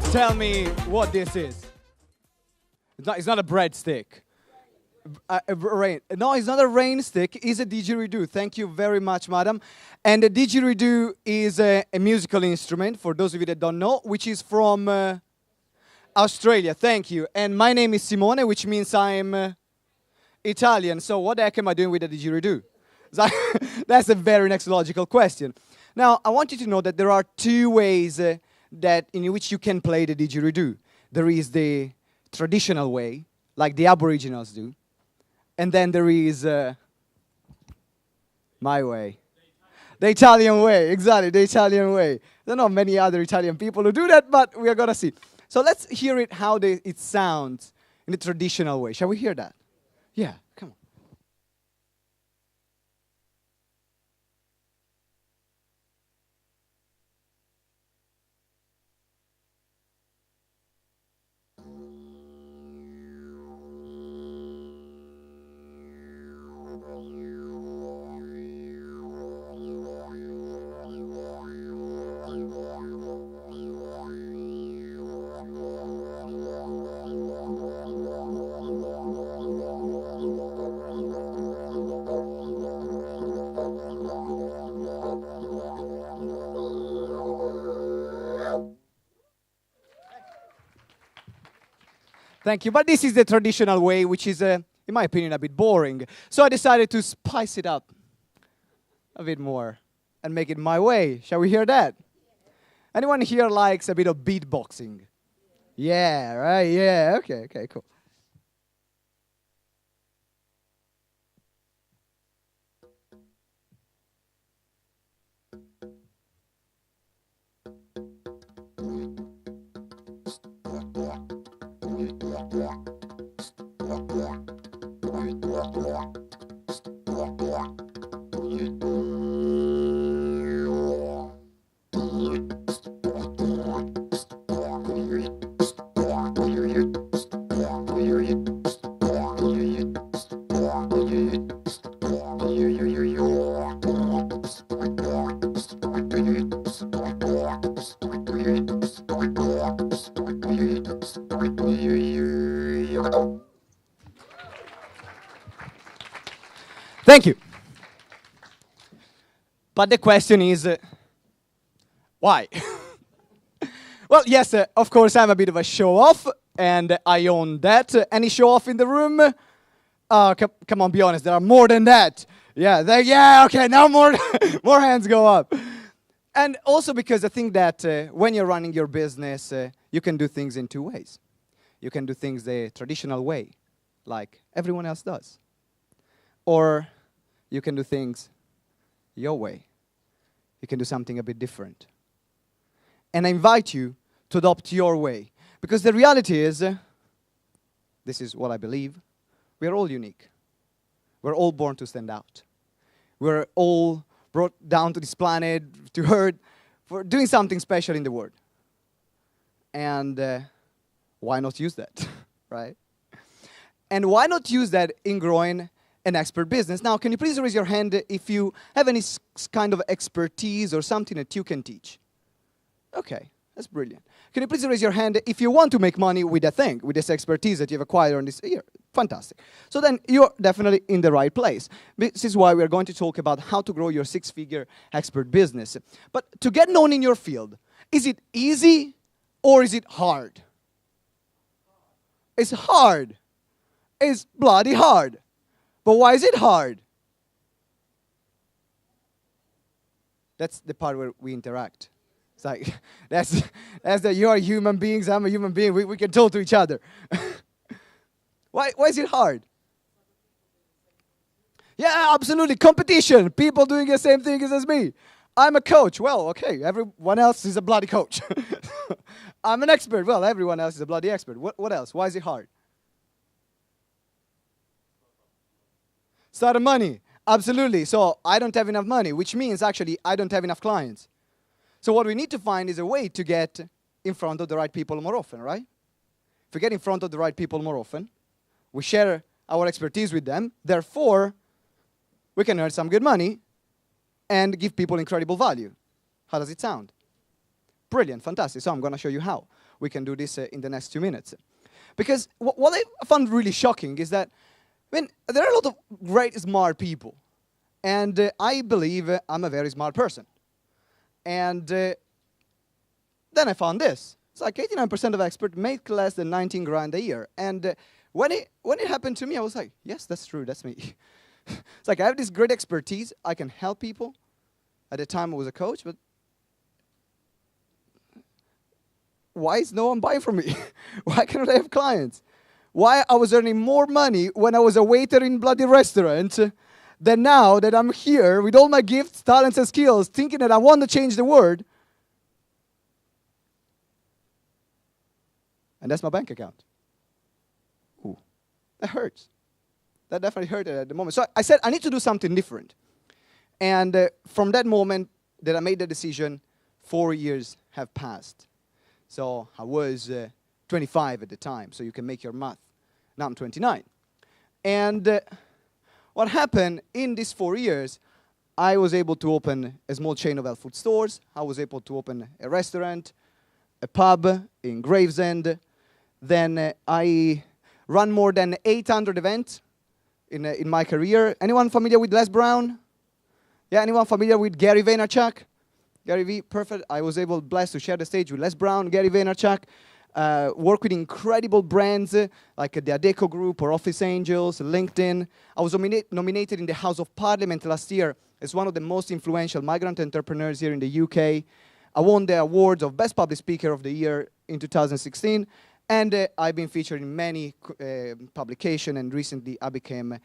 tell me what this is? It's not a breadstick. No, it's not a rain stick. It's a didgeridoo. Thank you very much, madam. And the didgeridoo is a musical instrument, for those of you that don't know, which is from Australia. Thank you. And my name is Simone, which means I'm Italian. So what the heck am I doing with the didgeridoo? That's a very next logical question. Now, I want you to know that there are two ways in which you can play the didgeridoo. There is the traditional way, like the Aboriginals do. And then there is my way. The Italian way, exactly, the Italian way. There are not many other Italian people who do that, but we are going to see. So let's hear it how it sounds in the traditional way. Shall we hear that? Yeah, come on. Thank you. But this is the traditional way, which is, in my opinion, a bit boring. So I decided to spice it up a bit more and make it my way. Shall we hear that? Anyone here likes a bit of beatboxing? Yeah, right? Yeah, okay, cool. Thank you. But the question is, why? Well, yes, of course, I'm a bit of a show-off, and I own that. Any show-off in the room? Come on, be honest, there are more than that. Yeah, okay, now more, more hands go up. And also because I think that when you're running your business, you can do things in two ways. You can do things the traditional way, like everyone else does. Or you can do things your way. You can do something a bit different. And I invite you to adopt your way. Because the reality is, this is what I believe, we are all unique. We're all born to stand out. We're all brought down to this planet, to Earth, for doing something special in the world. And why not use that, right? And why not use that in growing an expert business? Now, can you please raise your hand if you have any kind of expertise or something that you can teach? Okay, that's brilliant. Can you please raise your hand if you want to make money with that thing, with this expertise that you've acquired on this year? Fantastic. So then you're definitely in the right place. This is why we're going to talk about how to grow your six-figure expert business. But to get known in your field, is it easy or is it hard? It's hard. It's bloody hard. But why is it hard? That's the part where we interact. It's like, that's that you are human beings, I'm a human being, we can talk to each other. Why is it hard? Yeah, absolutely, competition. People doing the same thing as me. I'm a coach. Well, okay, everyone else is a bloody coach. I'm an expert. Well, everyone else is a bloody expert. What else? Why is it hard? Start of money. Absolutely. So I don't have enough money, which means actually I don't have enough clients. So what we need to find is a way to get in front of the right people more often, right? If we get in front of the right people more often, we share our expertise with them, therefore, we can earn some good money and give people incredible value. How does it sound? Brilliant, fantastic. So I'm going to show you how. we can do this in the next 2 minutes. Because what I found really shocking is that, I mean, there are a lot of great, smart people. And I believe I'm a very smart person. And then I found this. It's like 89% of experts make less than 19 grand a year. And when it happened to me, I was like, yes, that's true, that's me. It's like I have this great expertise. I can help people. At the time, I was a coach, but why is no one buying from me? Why cannot I have clients? Why I was earning more money when I was a waiter in bloody restaurant than now that I'm here with all my gifts, talents, and skills, thinking that I want to change the world. And that's my bank account. Ooh, that hurts. That definitely hurt at the moment. So I said, I need to do something different. And from that moment that I made the decision, 4 years have passed. So I was 25 at the time, so you can make your math. Now I'm 29. And what happened in these 4 years, I was able to open a small chain of health food stores. I was able to open a restaurant, a pub in Gravesend. Then I run more than 800 events in my career. Anyone familiar with Les Brown? Yeah, anyone familiar with Gary Vaynerchuk? Gary V, perfect. I was blessed to share the stage with Les Brown, Gary Vaynerchuk, work with incredible brands like the Adecco Group or Office Angels, LinkedIn. I was nominated in the House of Parliament last year as one of the most influential migrant entrepreneurs here in the UK. I won the awards of Best Public Speaker of the Year in 2016. And I've been featured in many publications, and recently I became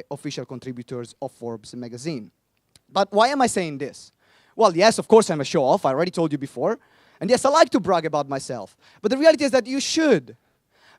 official contributors of Forbes magazine. But why am I saying this? Well, yes, of course I'm a show-off. I already told you before. And yes, I like to brag about myself. But the reality is that you should.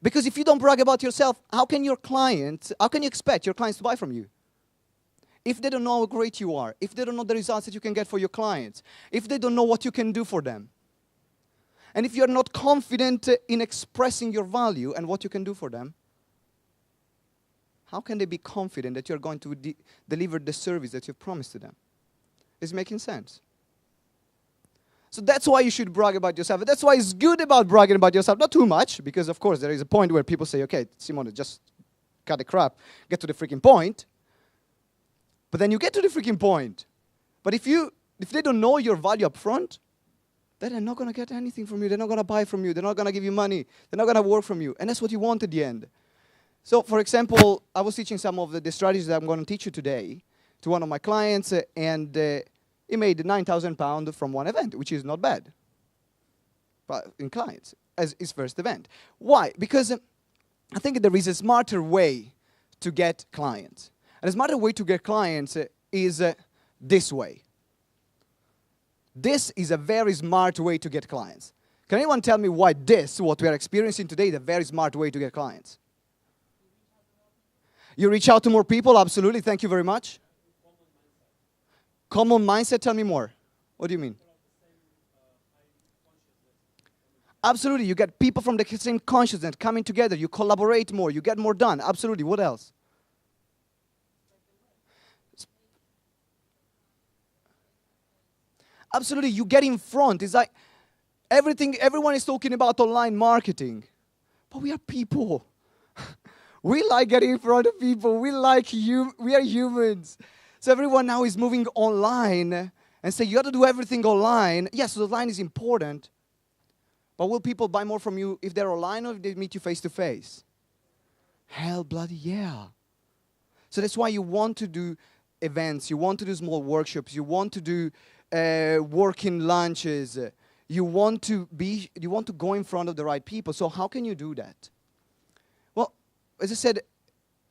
Because if you don't brag about yourself, how can you expect your clients to buy from you? If they don't know how great you are, if they don't know the results that you can get for your clients, if they don't know what you can do for them, and if you're not confident in expressing your value and what you can do for them, how can they be confident that you're going to deliver the service that you've promised to them? Is it making sense? So that's why you should brag about yourself. That's why it's good about bragging about yourself. Not too much, because of course there is a point where people say, okay, Simone, just cut the crap, get to the freaking point. But then you get to the freaking point. But if they don't know your value up front, then they're not going to get anything from you. They're not going to buy from you. They're not going to give you money. They're not going to work from you. And that's what you want at the end. So, for example, I was teaching some of the strategies that I'm going to teach you today to one of my clients, and he made £9,000 from one event, which is not bad, but in clients, as his first event. Why? Because I think there is a smarter way to get clients. And a smarter way to get clients is this way. This is a very smart way to get clients. Can anyone tell me why this, what we are experiencing today, is a very smart way to get clients? You reach out to more people, absolutely, thank you very much. Common mindset, tell me more. What do you mean? Absolutely, you get people from the same consciousness coming together, you collaborate more, you get more done, absolutely, what else? Absolutely, you get in front. It's like everyone is talking about online marketing. But we are people. We like getting in front of people. We are humans. So everyone now is moving online and say, you have to do everything online. Yes, online is important. But will people buy more from you if they're online or if they meet you face to face? Hell bloody yeah. So that's why you want to do events. You want to do small workshops. You want to do working lunches. You want to go in front of the right people. So how can you do that? Well, as I said,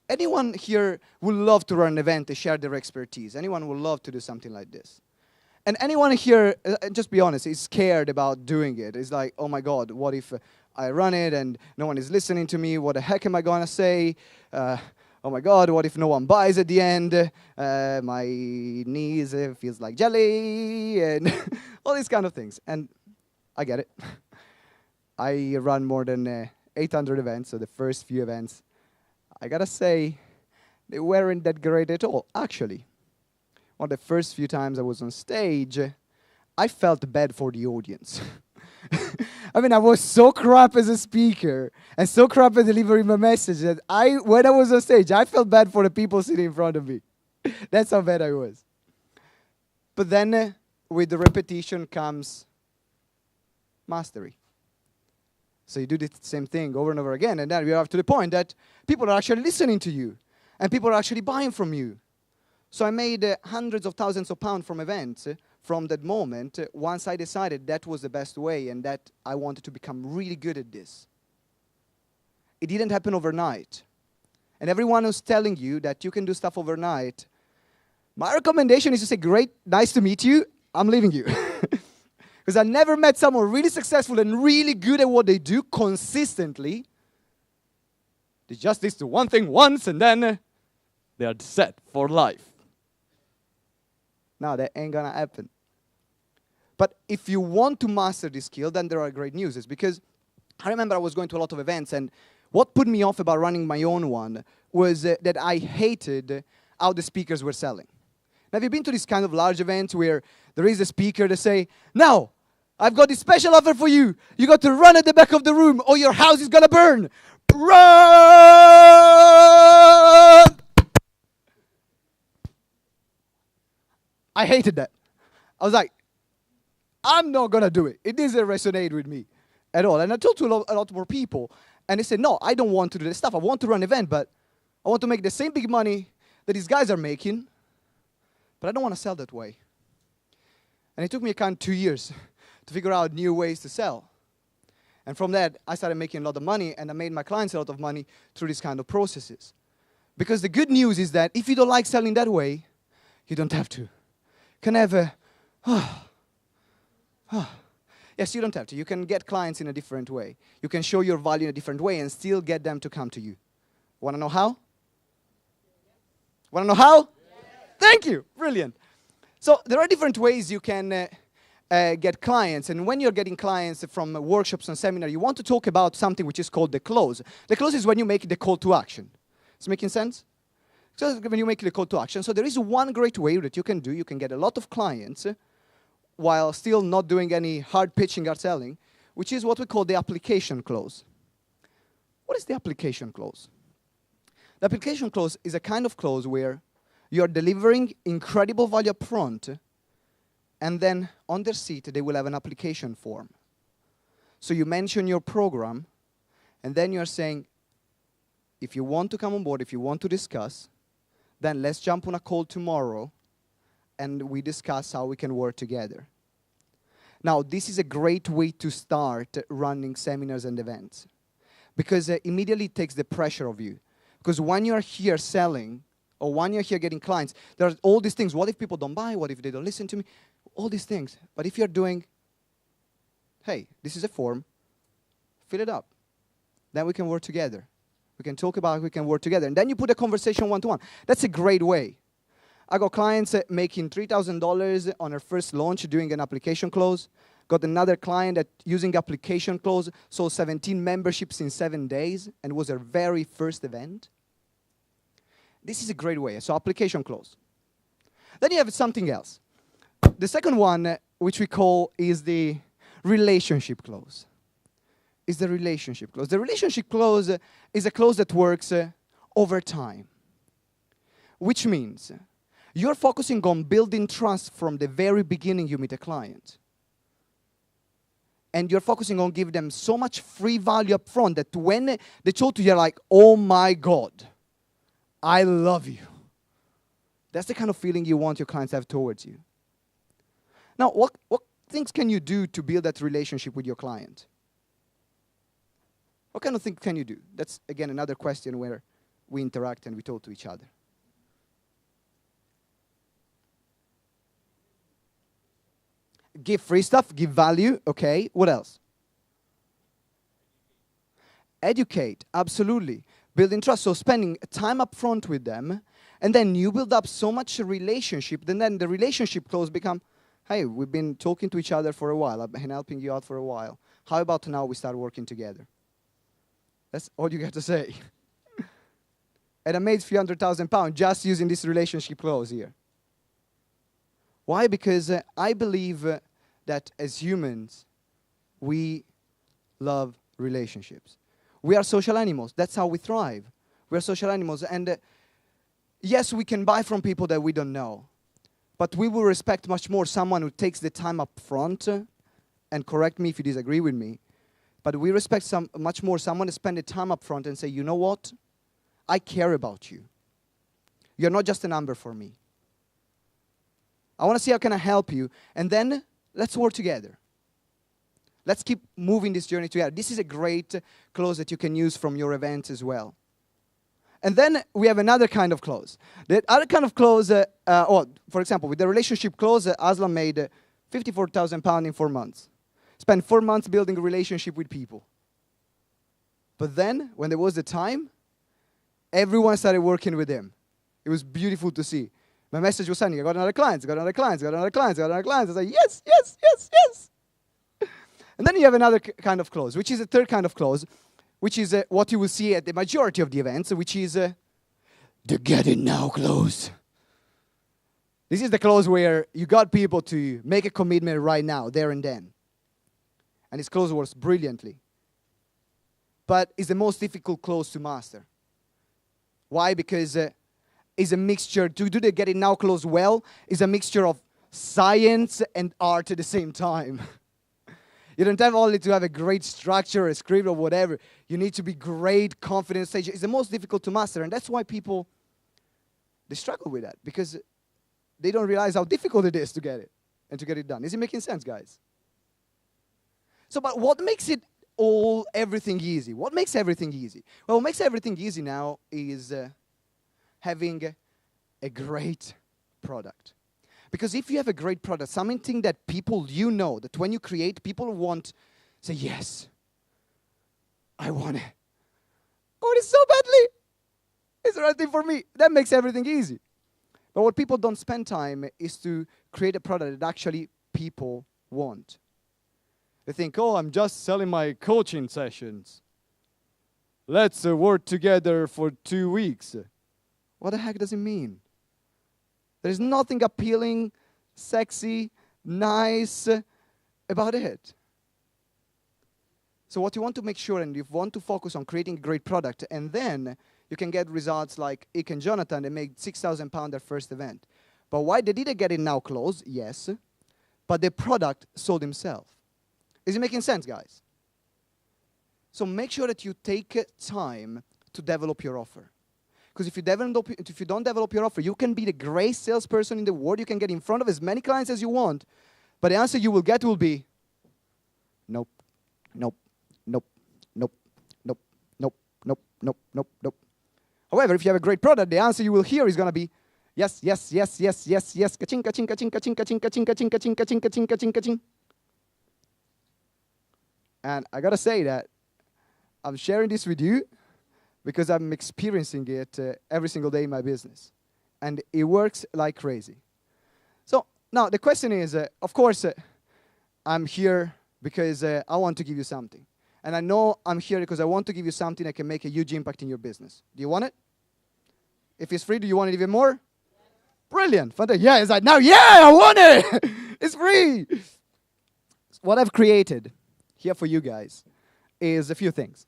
anyone here would love to run an event to share their expertise. Anyone would love to do something like this. And anyone here, just be honest, is scared about doing it. It's like, oh my God, what if I run it and no one is listening to me? What the heck am I going to say? Oh my God, what if no one buys at the end? My knees feels like jelly, and all these kind of things. And I get it. I run more than 800 events, so the first few events, I gotta say, they weren't that great at all, actually. One of the first few times I was on stage, I felt bad for the audience. I mean, I was so crap as a speaker and so crap at delivering my message that when I was on stage, I felt bad for the people sitting in front of me. That's how bad I was. But then with the repetition comes mastery. So you do the same thing over and over again, and then you are to the point that people are actually listening to you, and people are actually buying from you. So I made hundreds of thousands of pounds from events from that moment once I decided that was the best way and that I wanted to become really good at this. It didn't happen overnight. And everyone who's telling you that you can do stuff overnight, my recommendation is to say, great, nice to meet you, I'm leaving you. Because I never met someone really successful and really good at what they do consistently. They just do one thing once and then they are set for life. No, that ain't gonna happen. But if you want to master this skill, then there are great news. Because I remember I was going to a lot of events, and what put me off about running my own one was that I hated how the speakers were selling. Now, have you been to this kind of large event where there is a speaker that say, now, I've got this special offer for you. You got to run at the back of the room or your house is gonna burn. Run! I hated that. I was like, I'm not gonna do it. It doesn't resonate with me at all. And I talked to a lot more people, and they said, no, I don't want to do this stuff. I want to run an event, but I want to make the same big money that these guys are making, but I don't want to sell that way. And it took me kind of 2 years to figure out new ways to sell. And from that, I started making a lot of money, and I made my clients a lot of money through these kind of processes. Because the good news is that if you don't like selling that way, you don't have to. You can have a, yes, you don't have to. You can get clients in a different way. You can show your value in a different way and still get them to come to you. Want to know how? Want to know how? Yes. Thank you. Brilliant. So there are different ways you can get clients. And when you're getting clients from workshops and seminars, you want to talk about something which is called the close. The close is when you make the call to action. Is it making sense? So when you make the call to action. So there is one great way that you can do. You can get a lot of clients while still not doing any hard pitching or selling, which is what we call the application close. What is the application close? The application close is a kind of close where you're delivering incredible value up front, and then on their seat, they will have an application form. So you mention your program, and then you're saying, if you want to come on board, if you want to discuss, then let's jump on a call tomorrow, and we discuss how we can work together. Now, this is a great way to start running seminars and events, because it immediately takes the pressure off you. Because when you're here selling, or when you're here getting clients, there are all these things. What if people don't buy? What if they don't listen to me? All these things. But if you're doing, hey, this is a form, fill it up. Then we can work together. We can talk about it, we can work together. And then you put a conversation one-to-one. That's a great way. I got clients making $3,000 on their first launch doing an application close. Got another client that using application close sold 17 memberships in 7 days and was their very first event. This is a great way. So application close. Then you have something else. The second one, which we call, is the relationship close. Is the relationship close. The relationship close is a close that works over time. Which means you're focusing on building trust from the very beginning you meet a client. And you're focusing on giving them so much free value up front that when they talk to you, you're like, oh my God, I love you. That's the kind of feeling you want your clients to have towards you. Now, what things can you do to build that relationship with your client? What kind of things can you do? That's, again, another question where we interact and we talk to each other. Give free stuff, give value, okay. What else? Educate, absolutely. Building trust, so spending time up front with them, and then you build up so much relationship, and then the relationship close become, hey, we've been talking to each other for a while, I've been helping you out for a while. How about now we start working together? That's all you got to say. And I made £300,000 just using this relationship close here. Why? Because I believe that as humans, we love relationships. We are social animals. That's how we thrive. We are social animals. And yes, we can buy from people that we don't know. But we will respect much more someone who takes the time up front, and correct me if you disagree with me, but we respect much more someone who spend the time up front and say, you know what? I care about you. You're not just a number for me. I want to see how can I help you, and then let's work together. Let's keep moving this journey together. This is a great clause that you can use from your events as well. And then we have another kind of clause. The other kind of clause, for example, with the relationship clause, Aslan made £54,000 in 4 months. Spent 4 months building a relationship with people. But then, when there was the time, everyone started working with him. It was beautiful to see. My message was sending, I got another client, got another client, got another client, got another client. I was like, yes, yes, yes, yes. And then you have another kind of clause, which is a third kind of clause, which is what you will see at the majority of the events, which is the get it now clause. This is the clause where you got people to make a commitment right now, there and then. And this clause works brilliantly. But it's the most difficult clause to master. Why? Because it's a mixture, to do the get it now clause well, is a mixture of science and art at the same time. You don't have only to have a great structure, a script, or whatever. You need to be great, confident stage. It's the most difficult to master, and that's why people, they struggle with that, because they don't realize how difficult it is to get it and to get it done. Is it making sense, guys? So, but what makes it everything easy? What makes everything easy? Well, what makes everything easy now is having a great product. Because if you have a great product, something that people you know, that when you create, people want, say, yes, I want it. I want it so badly. It's the right thing for me. That makes everything easy. But what people don't spend time is to create a product that actually people want. They think, oh, I'm just selling my coaching sessions. Let's work together for 2 weeks. What the heck does it mean? There's nothing appealing, sexy, nice about it. So what you want to make sure, and you want to focus on creating a great product, and then you can get results like Ike and Jonathan. They made £6,000 their first event. But why they didn't get it now close? Yes. But the product sold himself. Is it making sense, guys? So make sure that you take time to develop your offer. Because if you don't develop your offer, you can be the greatest salesperson in the world. You can get in front of as many clients as you want. But the answer you will get will be, nope, nope, nope, nope, nope, nope, nope, nope, nope, nope. However, if you have a great product, the answer you will hear is going to be, yes, yes, yes, yes, yes, yes, ka-ching, ka-ching, ka-ching, ka-ching, ka-ching, ka-ching, ka-ching, ka-ching, ka-ching, ka-ching, ka-ching, ka-ching. And I got to say that I'm sharing this with you because I'm experiencing it every single day in my business. And it works like crazy. So now the question is, of course, I'm here because I want to give you something. And I know I'm here because I want to give you something that can make a huge impact in your business. Do you want it? If it's free, do you want it even more? Yes. Brilliant. Fantastic. Yeah, it's like, now, yeah, I want it. It's free. What I've created here for you guys is a few things.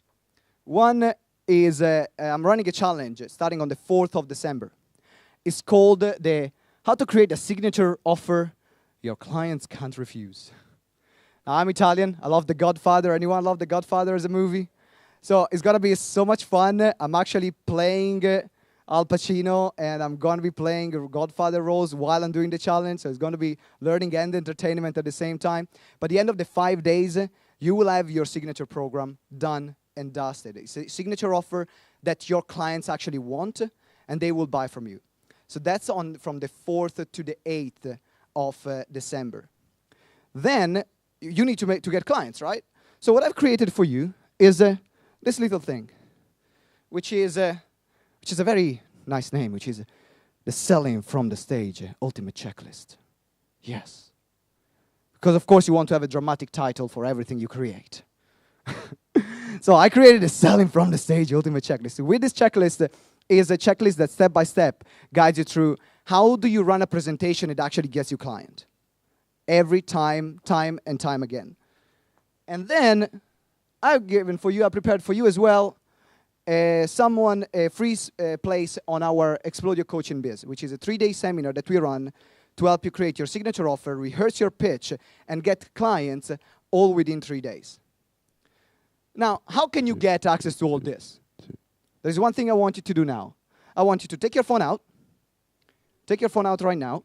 One is I'm running a challenge starting on the 4th of December. It's called the How to Create a Signature Offer Your Clients Can't Refuse. Now, I'm Italian. I love The Godfather. Anyone love The Godfather as a movie? So it's going to be so much fun. I'm actually playing Al Pacino, and I'm going to be playing Godfather roles while I'm doing the challenge. So it's going to be learning and entertainment at the same time. By the end of the 5 days, you will have your signature program done and dusted. It's a signature offer that your clients actually want, and they will buy from you. So that's on from the 4th to the 8th of December. Then you need to get clients, right? So what I've created for you is this little thing, which is a very nice name, which is the Selling from the Stage Ultimate Checklist. Yes. Because, of course, you want to have a dramatic title for everything you create. So I created a Selling from the Stage Ultimate Checklist. With this checklist is a checklist that step-by-step guides you through how do you run a presentation that actually gets you client. Every time and time again. And then I've given for you, I prepared for you as well, a free place on our Explode Your Coaching Biz, which is a 3-day seminar that we run to help you create your signature offer, rehearse your pitch, and get clients all within 3 days. Now, how can you get access to all this? There's one thing I want you to do now. I want you to take your phone out. Take your phone out right now.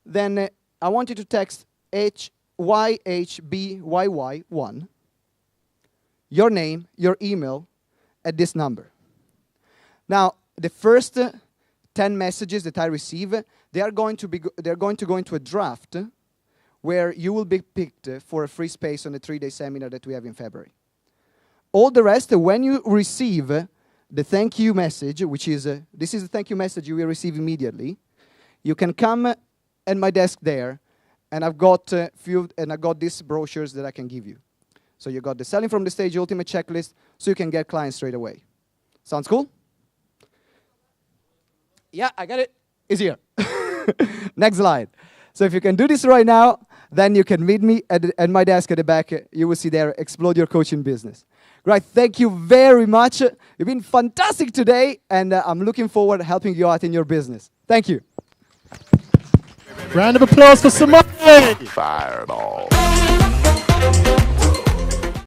Then I want you to text HYHBYY1, your name, your email, at this number. Now, the first 10 messages that I receive, they're going to go into a draft where you will be picked for a free space on the 3-day seminar that we have in February. All the rest, when you receive the thank you message, which is, this is the thank you message you will receive immediately, you can come at my desk there, and I've got these brochures that I can give you. So you got the Selling from the Stage Ultimate Checklist, so you can get clients straight away. Sounds cool? Yeah, I got it. It's here. Next slide. So if you can do this right now, then you can meet me at my desk at the back. You will see there, Explode Your Coaching Business. Right, thank you very much. You've been fantastic today, and I'm looking forward to helping you out in your business. Thank you. Round of applause for Simone! Fireball.